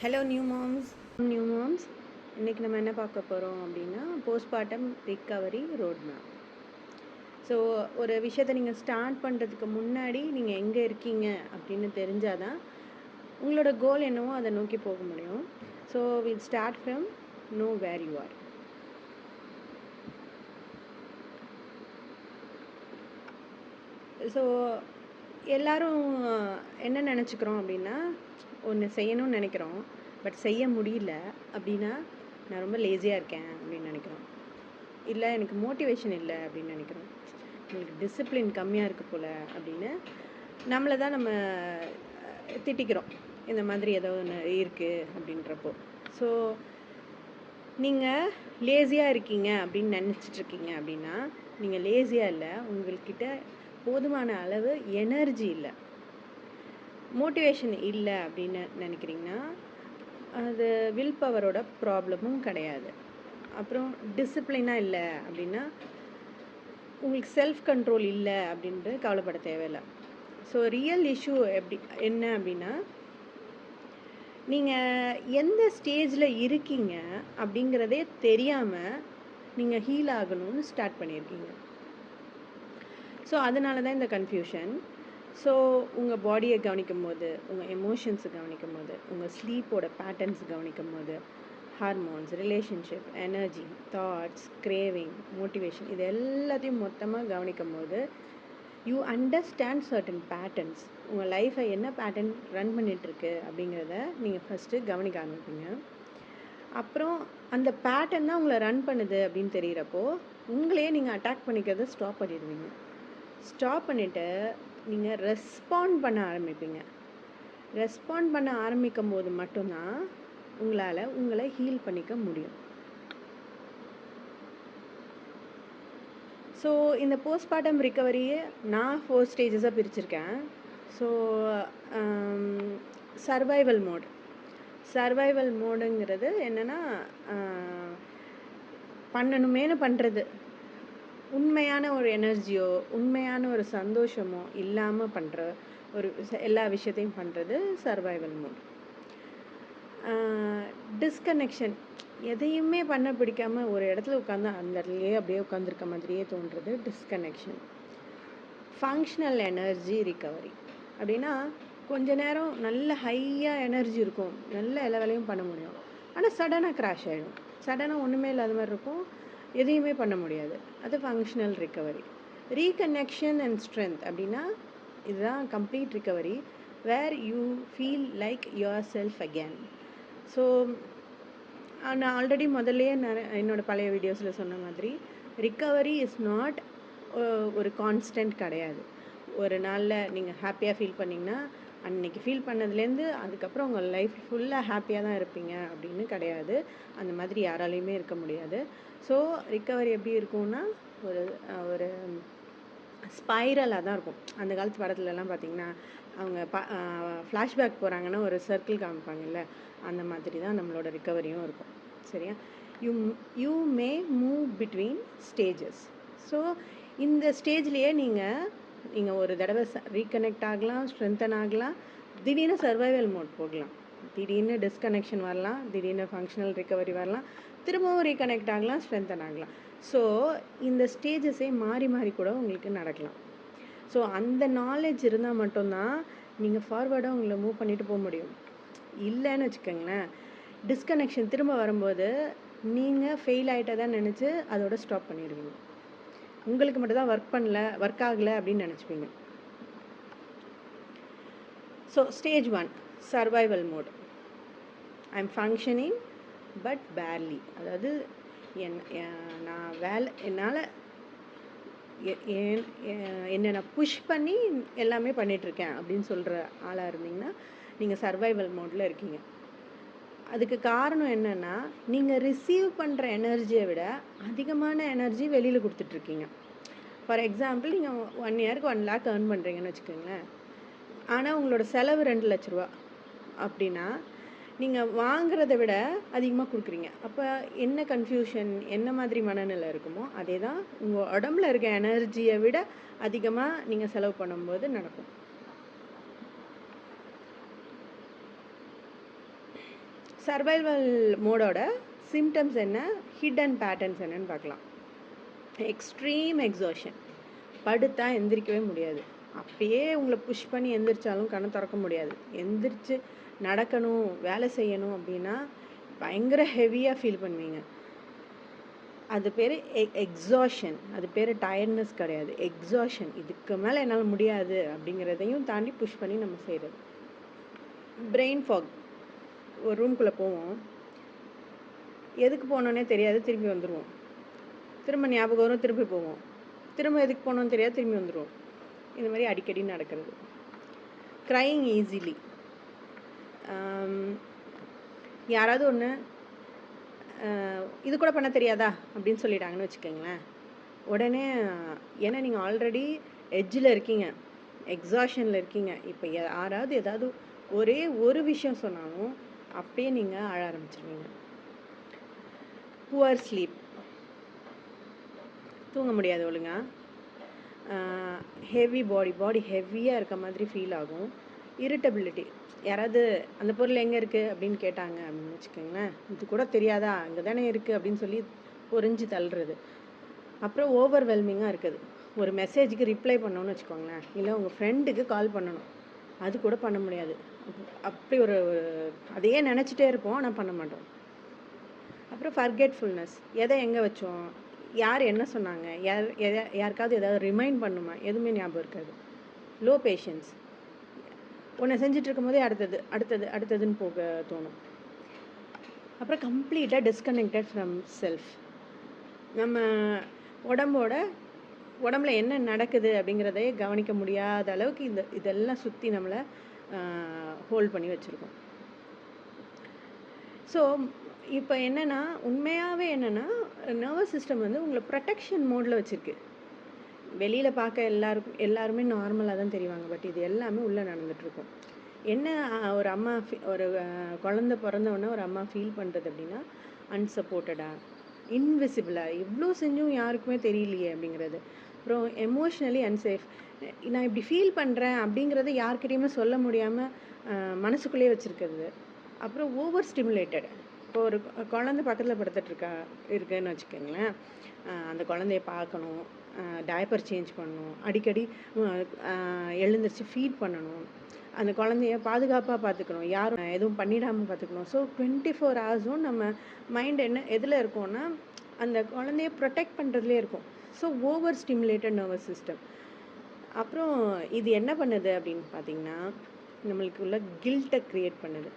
Hello new moms. இன்றைக்கி நம்ம என்ன பார்க்க போகிறோம் அப்படின்னா postmortem recovery road map. So ஒரு விஷயத்தை நீங்கள் ஸ்டார்ட் பண்ணுறதுக்கு முன்னாடி நீங்கள் எங்கே இருக்கீங்க அப்படின்னு தெரிஞ்சால் தான் உங்களோட கோல் என்னவோ அதை நோக்கி போக முடியும். So will start from no where you are. So எல்லோரும் என்ன நினச்சிக்கிறோம் அப்படின்னா, ஒன்று செய்யணும்னு நினைக்கிறோம், பட் செய்ய முடியல அப்படின்னா நான் ரொம்ப லேசியாக இருக்கேன் அப்படின்னு நினைக்கிறோம். இல்லை எனக்கு மோட்டிவேஷன் இல்லை அப்படின்னு நினைக்கிறோம். உங்களுக்கு டிசிப்ளின் கம்மியாக இருக்குது போல் அப்படின்னு நம்மளை தான் நம்ம திட்டிக்கிறோம். இந்த மாதிரி ஏதோ ஒன்று இருக்குது அப்படின்றப்போ. ஸோ நீங்கள் லேசியாக இருக்கீங்க அப்படின்னு நினச்சிட்ருக்கீங்க அப்படின்னா நீங்கள் லேசியாக இல்லை, உங்கள்கிட்ட போதுமான அளவு எனர்ஜி இல்லை, மோட்டிவேஷன் இல்லை அப்படின்னு நினைக்கிறீங்கன்னா அது வில் பவரோட ப்ராப்ளமும் கிடையாது. அப்புறம் டிசிப்ளினாக இல்லை அப்படின்னா உங்களுக்கு செல்ஃப் கண்ட்ரோல் இல்லை அப்படின்ட்டு கவலைப்பட தேவையில்லை. ஸோ ரியல் இஷ்யூ என்ன அப்படின்னா, நீங்கள் எந்த ஸ்டேஜில் இருக்கீங்க அப்படிங்கிறதே தெரியாமல் நீங்கள் ஹீல் ஆகணும்னு ஸ்டார்ட் பண்ணியிருக்கீங்க. ஸோ அதனால தான் இந்த கன்ஃபியூஷன். ஸோ உங்கள் பாடியை கவனிக்கும் போது, உங்கள் எமோஷன்ஸை கவனிக்கும் போது, உங்கள் ஸ்லீப்போட பேட்டர்ன்ஸ் கவனிக்கும் போது, hormones, relationship, energy, thoughts, craving, motivation, இது எல்லாத்தையும் மொத்தமாக கவனிக்கும் போது யூ அண்டர்ஸ்டாண்ட் சர்டன் பேட்டர்ன்ஸ். உங்கள் லைஃப்பை என்ன பேட்டர்ன் ரன் பண்ணிகிட்ருக்கு அப்படிங்கிறத நீங்கள் ஃபஸ்ட்டு கவனிக்க ஆரம்பிப்பீங்க. அப்புறம் அந்த பேட்டர்ன் தான் உங்களை ரன் பண்ணுது அப்படின்னு தெரிகிறப்போ உங்களையே நீங்கள் அட்டாக் பண்ணிக்கிறத ஸ்டாப் பண்ணிடுவீங்க. ஸ்டாப் பண்ணிவிட்டு நீங்கள் ரெஸ்பாண்ட் பண்ண ஆரம்பிப்பீங்க. ரெஸ்பாண்ட் பண்ண ஆரம்பிக்கும் போது மட்டும்தான் உங்களால் உங்களை ஹீல் பண்ணிக்க முடியும். ஸோ இந்த போஸ்ட்மார்ட்டம் ரிக்கவரியை நான் 4 ஸ்டேஜஸாக பிரிச்சிருக்கேன். ஸோ சர்வைவல் மோடுங்கிறது என்னென்னா, பண்ணணுமேனு பண்ணுறது, உண்மையான ஒரு எனர்ஜியோ உண்மையான ஒரு சந்தோஷமோ இல்லாமல் பண்ணுற ஒரு எல்லா விஷயத்தையும் பண்ணுறது சர்வைவல் மோட். டிஸ்கனெக்ஷன், எதையுமே பண்ண பிடிக்காமல் ஒரு இடத்துல உட்காந்து அந்த இடத்துலையே அப்படியே உட்காந்துருக்க மாதிரியே தோன்றுறது டிஸ்கனெக்ஷன். ஃபங்க்ஷனல் எனர்ஜி ரிக்கவரி அப்படின்னா, கொஞ்ச நேரம் நல்ல ஹையாக எனர்ஜி இருக்கும், நல்ல எல்லா வேலையும் பண்ண முடியும், ஆனால் சடனாக கிராஷ் ஆகிடும். சடனாக ஒன்றுமே இல்லாத மாதிரி இருக்கும், எதையுமே பண்ண முடியாது. அது functional recovery. Reconnection and strength அப்படின்னா இதுதான் complete recovery, where you feel like yourself again. So நான் ஆல்ரெடி முதல்லையே என்னோடய பழைய வீடியோஸில் சொன்ன மாதிரி ரிக்கவரி இஸ் நாட் ஒரு கான்ஸ்டன்ட் கிடையாது. ஒரு நாளில் நீங்கள் ஹாப்பியாக ஃபீல் பண்ணிங்கன்னா அன்றைக்கி ஃபீல் பண்ணதுலேருந்து அதுக்கப்புறம் உங்கள் லைஃப் ஃபுல்லாக ஹாப்பியாக தான் இருப்பீங்க அப்படின்னு கிடையாது. அந்த மாதிரி யாராலையுமே இருக்க முடியாது. ஸோ ரிக்கவரி எப்படி இருக்கும்னா ஒரு ஒரு ஸ்பைரலாக தான் இருக்கும். அந்த காலத்து படத்துலலாம் பார்த்திங்கன்னா அவங்க ஃப்ளாஷ்பேக் போகிறாங்கன்னா ஒரு சர்க்கிள் காமிப்பாங்கல்ல, அந்த மாதிரி தான் நம்மளோட ரிக்கவரியும் இருக்கும். சரியா? You may move between stages. So இந்த ஸ்டேஜ்லேயே நீங்கள் ஒரு தடவை ரீகனெக்ட் ஆகலாம், ஸ்ட்ரென்தன் ஆகலாம், திடீர்னு சர்வைவல் மோட் போகலாம், திடீர்னு டிஸ்கனெக்ஷன் வரலாம், திடீர்னு ஃபங்க்ஷனல் ரிக்கவரி வரலாம், திரும்பவும் ரீகனெக்ட் ஆகலாம், ஸ்ட்ரென்தன் ஆகலாம். ஸோ இந்த ஸ்டேஜஸே மாறி மாறி கூட உங்களுக்கு நடக்கலாம். ஸோ அந்த நாலேஜ் இருந்தால் மட்டும்தான் நீங்கள் ஃபார்வர்டாக உங்களை மூவ் பண்ணிட்டு போக முடியும். இல்லைன்னு வச்சுக்கோங்களேன், டிஸ்கனெக்ஷன் திரும்ப வரும்போது நீங்கள் ஃபெயில் ஆகிட்டதான் நினச்சி அதோட ஸ்டாப் பண்ணிடுவீங்க. உங்களுக்கு மட்டும்தான் ஒர்க் ஆகலை அப்படின்னு நினச்சிப்பீங்க. So stage 1 survival mode. I am functioning but barely. அதாவது என்னால் என்னை நான் புஷ் பண்ணி எல்லாமே பண்ணிகிட்ருக்கேன் அப்படின்னு சொல்கிற ஆளாக இருந்தீங்கன்னா நீங்கள் சர்வைவல் மோடில் இருக்கீங்க. அதுக்கு காரணம் என்னென்னா, நீங்கள் ரிசீவ் பண்ணுற எனர்ஜியை விட அதிகமான எனர்ஜி வெளியில் கொடுத்துட்ருக்கீங்க. ஃபார் எக்ஸாம்பிள், நீங்கள் 1 இயருக்கு 1 lakh ஏர்ன் பண்ணுறீங்கன்னு வச்சுக்கோங்களேன், ஆனால் உங்களோட செலவு 2 லட்ச ரூபா அப்படின்னா நீங்கள் வாங்கிறத விட அதிகமாக கொடுக்குறீங்க. அப்போ என்ன கன்ஃபியூஷன், என்ன மாதிரி மனநிலை இருக்குமோ அதே தான் உங்கள் உடம்புல இருக்க எனர்ஜியை விட அதிகமாக நீங்கள் செலவு பண்ணும்போது நடக்கும். சர்வைவல் மோடோட சிம்டம்ஸ் என்ன, ஹிடன் பேட்டர்ன்ஸ் என்னன்னு பார்க்கலாம். எக்ஸ்ட்ரீம் எக்ஸாஷன், படுத்தா எந்திரிக்கவே முடியாது. அப்பயே உங்களை புஷ் பண்ணி எந்திரிச்சாலும் கண்ணை திறக்க முடியாது. எந்திரிச்சு நடக்கணும், வேலை செய்யணும் அப்படின்னா பயங்கர ஹெவியாக ஃபீல் பண்ணுவீங்க. அது பேர் எக்ஸாஷன். அது பேர் டயர்ட்னஸ் கிடையாது, எக்ஸாஷன். இதுக்கு மேலே என்னால் முடியாது அப்படிங்கிறதையும் தாண்டி புஷ் பண்ணி நம்ம செய்கிறது. பிரெயின் ஃபாக், ஒரு ரூம்குள்ளே போவோம், எதுக்கு போனோன்னே தெரியாது, திரும்பி வந்துடுவோம். திரும்ப ஞாபகம் வரும், திரும்பி போவோம். திரும்ப எதுக்கு போனோன்னு தெரியாது, திரும்பி வந்துடுவோம். இந்த மாதிரி அடிக்கடி நடக்கிறது. க்ரையிங் ஈஸிலி, யாராவது ஒன்று இது கூட பண்ண தெரியாதா அப்படின்னு சொல்லிட்டாங்கன்னு வச்சுக்கோங்களேன், உடனே ஏன்னா நீங்கள் ஆல்ரெடி எட்ஜில் இருக்கீங்க, எக்ஸாஷனில் இருக்கீங்க. இப்போ யாராவது ஏதாவது ஒரே ஒரு விஷயம் சொன்னாலும் அப்படியே நீங்கள் அழ ஆரம்பிச்சிருவீங்க. புவர் ஸ்லீப், தூங்க முடியாது ஒழுங்கா. ஹெவி பாடி ஹெவியாக இருக்க மாதிரி ஃபீல் ஆகும். இரிட்டபிலிட்டி, யாராவது அந்த பொருள் எங்கே இருக்குது அப்படின்னு கேட்டாங்க அப்படின்னு வச்சுக்கோங்களேன், இது கூட தெரியாதா, அங்கே தானே இருக்குது அப்படின்னு சொல்லி பொறிஞ்சு தள்ளுறது. அப்புறம் ஓவர்வெல்மிங்காக இருக்குது. ஒரு மெசேஜுக்கு ரிப்ளை பண்ணோன்னு வச்சுக்கோங்களேன், இல்லை உங்கள் ஃப்ரெண்டுக்கு கால் பண்ணணும், அது கூட பண்ண முடியாது. அப்படி ஒரு அதையே நினச்சிட்டே இருப்போம், ஆனால் பண்ண மாட்டோம். அப்புறம் ஃபர்கெட்ஃபுல்னஸ், எதை எங்கே வச்சோம், யார் என்ன சொன்னாங்க, யாருக்காவது ஏதாவது ரிமைண்ட் பண்ணுமா, எதுவுமே ஞாபகம் இருக்காது. லோ பேஷன்ஸ், ஒன்று செஞ்சுட்டு இருக்கும் போதே அடுத்ததுன்னு போக தோணும். அப்புறம் கம்ப்ளீட்டாக டிஸ்கனெக்டட் ஃப்ரம் செல்ஃப். நம்ம உடம்புல என்ன நடக்குது அப்படிங்கிறதையே கவனிக்க முடியாத அளவுக்கு இதெல்லாம் சுற்றி நம்மளை ஹோல்ட் பண்ணி வச்சுருக்கோம். ஸோ இப்போ என்னென்னா, உண்மையாகவே என்னென்னா, நர்வஸ் சிஸ்டம் வந்து உங்களை ப்ரொடெக்ஷன் மோடில் வச்சுருக்கு. வெளியில் பார்க்க எல்லாருமே நார்மலாக தான் தெரிவாங்க, பட் இது எல்லாமே உள்ளே நடந்துகிட்ருக்கும். என்ன ஒரு அம்மா ஒரு குழந்தை பிறந்தவொடனே ஒரு அம்மா ஃபீல் பண்ணுறது அப்படின்னா, அன்சப்போர்ட்டடாக, இன்விசிபிளாக, எவ்வளோ செஞ்சும் யாருக்குமே தெரியலையே அப்படிங்கிறது. அப்புறம் எமோஷ்னலி அன்சேஃப், நான் இப்படி ஃபீல் பண்ணுறேன் அப்படிங்கிறத யார்கிட்டையுமே சொல்ல முடியாமல் மனசுக்குள்ளேயே வச்சுருக்கிறது. அப்புறம் ஓவர் ஸ்டிமுலேட்டட், இப்போ ஒரு குழந்தை பக்கத்தில் இருக்குன்னு வச்சுக்கோங்களேன், அந்த குழந்தைய பார்க்கணும், டயப்பர் சேஞ்ச் பண்ணணும், அடிக்கடி எழுந்திரிச்சு ஃபீட் பண்ணணும், அந்த குழந்தைய பாதுகாப்பாக பார்த்துக்கணும், யாரும் எதுவும் பண்ணிடாமல் பார்த்துக்கணும். ஸோ 24 ஹவர்ஸும் நம்ம மைண்ட் எதில் இருக்கோன்னா, அந்த குழந்தைய ப்ரொடெக்ட் பண்ணுறதுலே இருக்கும். So over stimulated nervous system. அப்புறம் இது என்ன பண்ணுது அப்படின்னு பார்த்தீங்கன்னா, நம்மளுக்கு உள்ள கில்ட்டை க்ரியேட் பண்ணுது.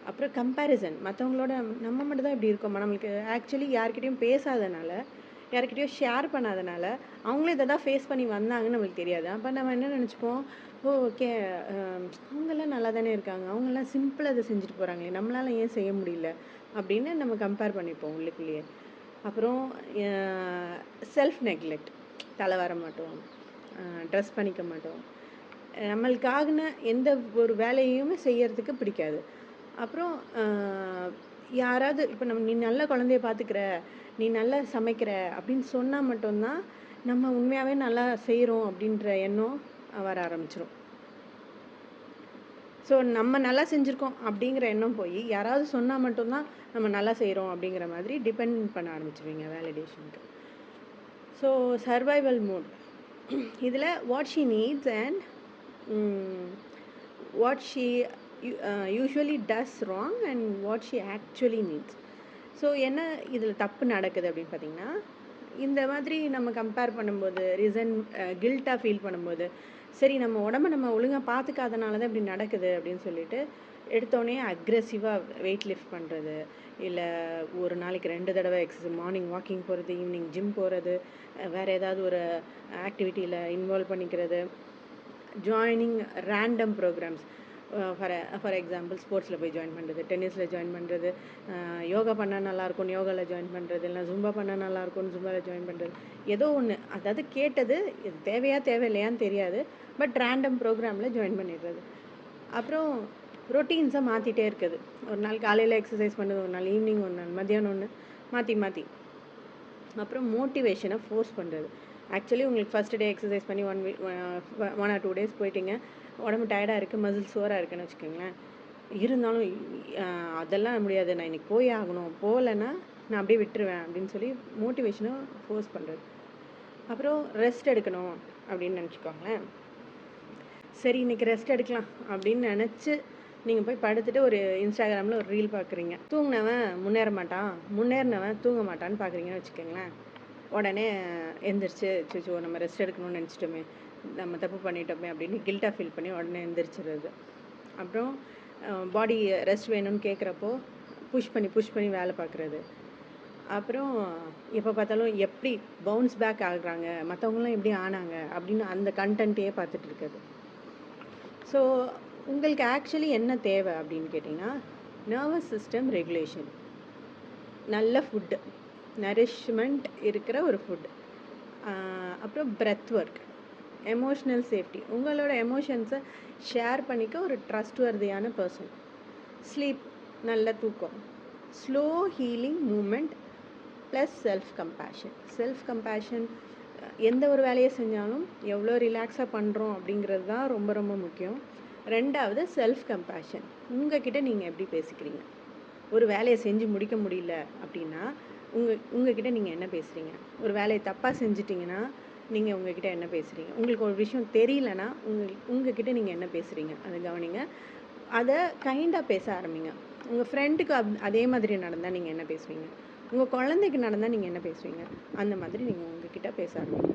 அப்புறம் கம்பேரிசன், மற்றவங்களோட நம்ம மட்டும் தான் இப்படி இருக்கோமா, நம்மளுக்கு ஆக்சுவலி யார்கிட்டையும் பேசாதனால, யார்கிட்டையும் ஷேர் பண்ணாதனால, அவங்களும் இதை தான் ஃபேஸ் பண்ணி வந்தாங்கன்னு நம்மளுக்கு தெரியாது. அப்போ நம்ம என்ன நினச்சிப்போம், ஓகே அவங்கெல்லாம் நல்லா தானே இருக்காங்க, அவங்கெல்லாம் சிம்பிளாக அதை செஞ்சுட்டு போகிறாங்களே, நம்மளால் ஏன் செய்ய முடியல அப்படின்னு நம்ம கம்பேர் பண்ணிப்போம் உள்ளுக்குள்ளேயே. அப்புறம் செல்ஃப் நெக்லெக்ட், தலை வர மாட்டோம், ட்ரெஸ் பண்ணிக்க மாட்டோம், நம்மளுக்காகன எந்த ஒரு வேலையுமே செய்யறதுக்கு பிடிக்காது. அப்புறம் யாராவது இப்போ நீ நல்ல குழந்தைய பார்த்துக்கிற, நீ நல்லா சமைக்கிற அப்படின்னு சொன்னால் மட்டும்தான் நம்ம உண்மையாகவே நல்லா செய்கிறோம் அப்படின்ற எண்ணம் வர ஆரம்பிச்சிடும். ஸோ நம்ம நல்லா செஞ்சுருக்கோம் அப்படிங்கிற எண்ணம் போய் யாராவது சொன்னால் மட்டும்தான் நம்ம நல்லா செய்கிறோம் அப்படிங்கிற மாதிரி டிபெண்ட் பண்ண ஆரம்பிச்சிருவீங்க வேலிடேஷனுக்கு. ஸோ சர்வைவல் மோட், இதில் what she needs and what she usually does wrong and what she actually needs. So என்ன இதில் தப்பு நடக்குது அப்படின்னு பார்த்தீங்கன்னா, இந்த மாதிரி நம்ம கம்பேர் பண்ணும்போது, கில்ட்டாக ஃபீல் பண்ணும்போது, சரி நம்ம உடம்பை நம்ம ஒழுங்காக பார்த்துக்காதனால தான் இப்படி நடக்குது அப்படின்னு சொல்லிட்டு எடுத்தோடனே அக்ரெசிவாக வெயிட் லிஃப்ட் பண்ணுறது, இல்லை ஒரு நாளைக்கு 2 தடவை எக்ஸசைஸ், மார்னிங் வாக்கிங் போகிறது, ஈவினிங் ஜிம் போகிறது, வேறு ஏதாவது ஒரு ஆக்டிவிட்டியில் இன்வால்வ் பண்ணிக்கிறது, joining random programs, for example ஸ்போர்ட்ஸில் போய் ஜாயின் பண்ணுறது, டென்னிஸில் ஜாயின் பண்ணுறது, யோகா பண்ணால் நல்லாயிருக்கும் யோகாவில் ஜாயின் பண்ணுறது, இல்லை ஜும்பா பண்ணால் நல்லாயிருக்கும்னு ஜும்பாவில் ஜாயின் பண்ணுறது, ஏதோ ஒன்று, அதாவது கேட்டது இது தேவையில்லையான்னு தெரியாது, பட் ரேண்டம் ப்ரோக்ராமில் ஜாயின் பண்ணிடுறது. அப்புறம் ரொட்டீன்ஸை மாற்றிட்டே இருக்குது, ஒரு நாள் காலையில் எக்ஸசைஸ் பண்ணுறது, ஒரு நாள் ஈவினிங், ஒரு நாள் மத்தியானம் ஒன்று, மாற்றி. அப்புறம் மோட்டிவேஷனை ஃபோர்ஸ் பண்ணுறது. ஆக்சுவலி உங்களுக்கு ஃபஸ்ட் டே எக்ஸசைஸ் பண்ணி 1 or 2 days போயிட்டீங்க, உடம்பு டயர்டாக இருக்குது, மசில் சோராக இருக்குன்னு வச்சுக்கோங்களேன், இருந்தாலும் அதெல்லாம் முடியாது, நான் இன்னைக்கு போயே ஆகணும், போகலன்னா நான் அப்படியே விட்டுருவேன் அப்படின்னு சொல்லி மோட்டிவேஷனை ஃபோர்ஸ் பண்ணுறது. அப்புறம் ரெஸ்ட் எடுக்கணும் அப்படின்னு நினச்சிக்கோங்களேன். சரி இன்னைக்கு ரெஸ்ட் எடுக்கலாம் அப்படின்னு நினச்சி நீங்கள் போய் படுத்துட்டு ஒரு இன்ஸ்டாகிராமில் ஒரு ரீல் பார்க்குறீங்க. தூங்கினவன் முன்னேற மாட்டான், முன்னேறினவன் தூங்க மாட்டான்னு பார்க்குறீங்கன்னு வச்சுக்கோங்களேன். உடனே எந்திரிச்சு சிச்சோ நம்ம ரெஸ்ட் எடுக்கணும்னு நினச்சிட்டோமே, நம்ம தப்பு பண்ணிட்டோமே அப்படின்னு கில்ட்டாக ஃபீல் பண்ணி உடனே எந்திரிச்சிடுறது. அப்புறம் பாடி ரெஸ்ட் வேணும்னு கேட்குறப்போ புஷ் பண்ணி வேலை பார்க்குறது. அப்புறம் எப்போ பார்த்தாலும் எப்படி பவுன்ஸ் பேக் ஆகுறாங்க, மற்றவங்களாம் எப்படி ஆனாங்க அப்படின்னு அந்த கண்டென்ட்டையே பார்த்துட்டு இருக்குது. ஸோ உங்களுக்கு ஆக்சுவலி என்ன தேவை அப்படின்னு கேட்டிங்கன்னா, நர்வஸ் சிஸ்டம் ரெகுலேஷன், நல்ல ஃபுட்டு, நரிஷ்மெண்ட் இருக்கிற ஒரு ஃபுட், அப்புறம் பிரெத் ஒர்க், எமோஷ்னல் சேஃப்டி, உங்களோட எமோஷன்ஸை ஷேர் பண்ணிக்க ஒரு ட்ரஸ்ட்வர்தியான பர்சன், ஸ்லீப், நல்ல தூக்கம், slow healing moment plus self compassion. எந்த ஒரு வேலையை செஞ்சாலும் எவ்வளோ ரிலாக்ஸாக பண்ணுறோம் அப்படிங்கிறது தான் ரொம்ப ரொம்ப முக்கியம். ரெண்டாவது செல்ஃப் கம்பேஷன், உங்ககிட்ட நீங்கள் எப்படி பேசிக்கிறீங்க. ஒரு வேலையை செஞ்சு முடிக்க முடியல அப்படின்னா உங்ககிட்ட நீங்கள் என்ன பேசுகிறீங்க. ஒரு வேலையை தப்பாக செஞ்சிட்டிங்கன்னா நீங்கள் உங்ககிட்ட என்ன பேசுகிறீங்க. உங்களுக்கு ஒரு விஷயம் தெரியலனா உங்ககிட்ட நீங்கள் என்ன பேசுகிறீங்க அதை கவனிங்க. அதை கைண்டாக பேச ஆரம்பிங்க. உங்கள் ஃப்ரெண்டுக்கு அதே மாதிரி நடந்தால் நீங்கள் என்ன பேசுவீங்க, உங்கள் குழந்தைக்கு நடந்தால் நீங்கள் என்ன பேசுவீங்க, அந்த மாதிரி நீங்கள் உங்ககிட்ட பேச ஆரம்பிங்க.